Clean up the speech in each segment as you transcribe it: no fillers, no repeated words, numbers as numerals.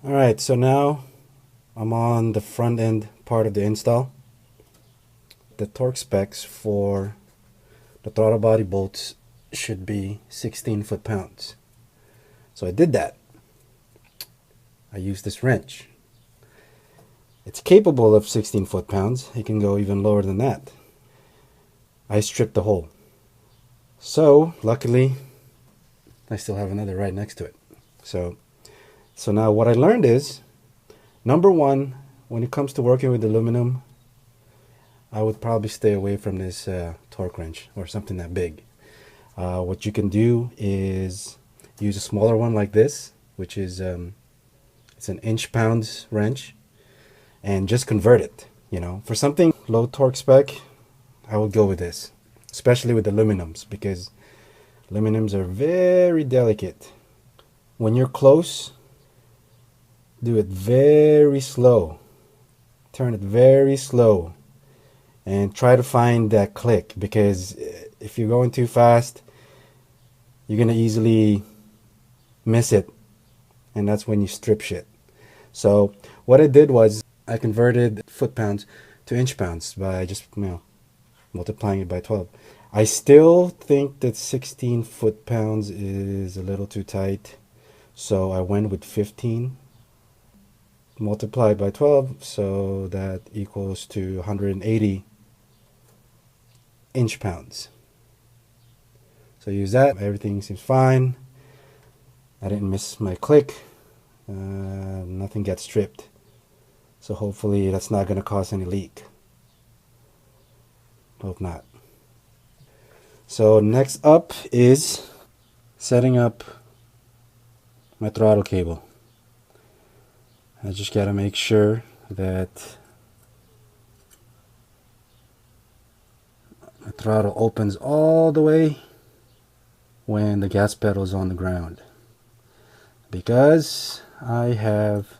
Alright, so now I'm on the front end part of the install. The torque specs for the throttle body bolts should be 16 foot-pounds. So I did that. I used this wrench. It's capable of 16 foot-pounds. It can go even lower than that. I stripped the hole. So luckily I still have another right next to it. So now what I learned is, number one, when it comes to working with aluminum, I would probably stay away from this torque wrench or something that big. What you can do is use a smaller one like this, which is it's an inch-pounds wrench, and just convert it. For something low torque spec, I would go with this, especially with aluminums, because aluminums are very delicate. When you're close, do it very slow. Turn it very slow and try to find that click, because if you're going too fast, you're going to easily miss it, and that's when you strip shit. So what I did was I converted foot-pounds to inch-pounds by just multiplying it by 12. I still think that 16 foot-pounds is a little too tight, so I went with 15 multiplied by 12, so that equals to 180 inch-pounds. So use that. Everything seems fine. I didn't miss my click. Nothing gets stripped. So hopefully that's not going to cause any leak. Hope not. So next up is setting up my throttle cable. I just got to make sure that the throttle opens all the way when the gas pedal is on the ground, because I have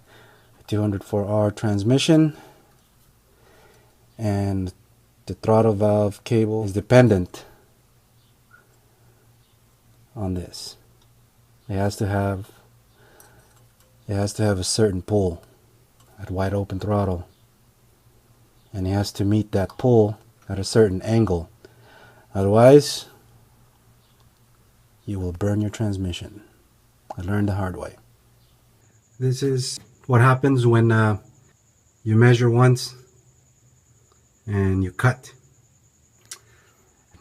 a 204R transmission and the throttle valve cable is dependent on this. It has to have a certain pull at wide open throttle, and it has to meet that pull at a certain angle. Otherwise, you will burn your transmission. I learned the hard way. This is what happens when you measure once and you cut.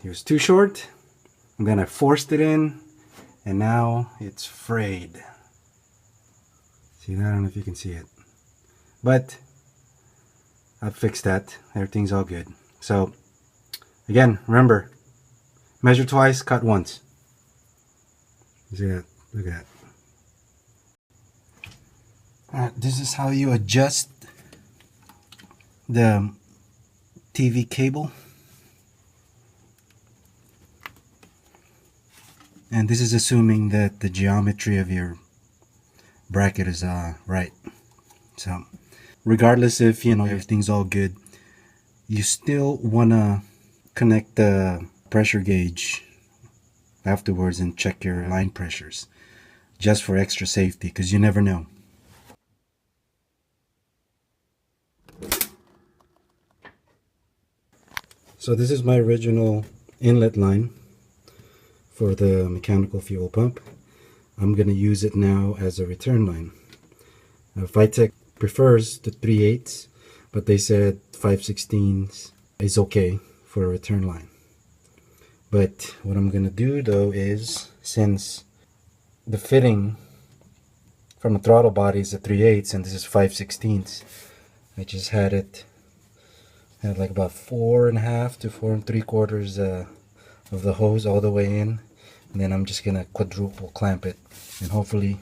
It was too short, and then I forced it in, and now it's frayed. See that? I don't know if you can see it, but I fixed that. Everything's all good. So again, remember, measure twice, cut once. See that? Look at that. This is how you adjust the TV cable. And this is assuming that the geometry of your bracket is right. So regardless if everything's all good, you still want to connect the pressure gauge afterwards and check your line pressures, just for extra safety, because you never know. So this is my original inlet line for the mechanical fuel pump. I'm going to use it now as a return line. Fitech prefers the 3/8, but they said 5/16 is okay for a return line. But what I'm going to do though is, since the fitting from a throttle body is a 3/8 and this is 5/16, I just had like about 4.5 to 4 3/4 of the hose all the way in, and then I'm just gonna quadruple clamp it, and hopefully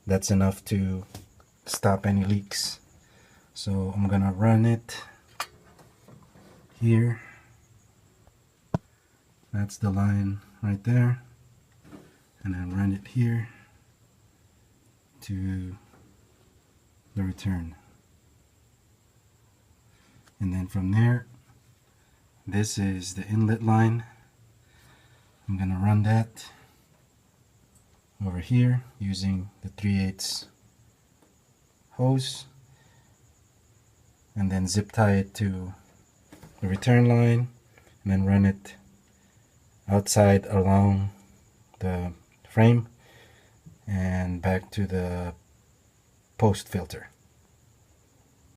that's enough to stop any leaks. So I'm gonna run it here. That's the line right there, and then run it here to the return, and then from there, this is the inlet line. I'm gonna run that over here using the 3/8 hose and then zip tie it to the return line and then run it outside along the frame and back to the post filter.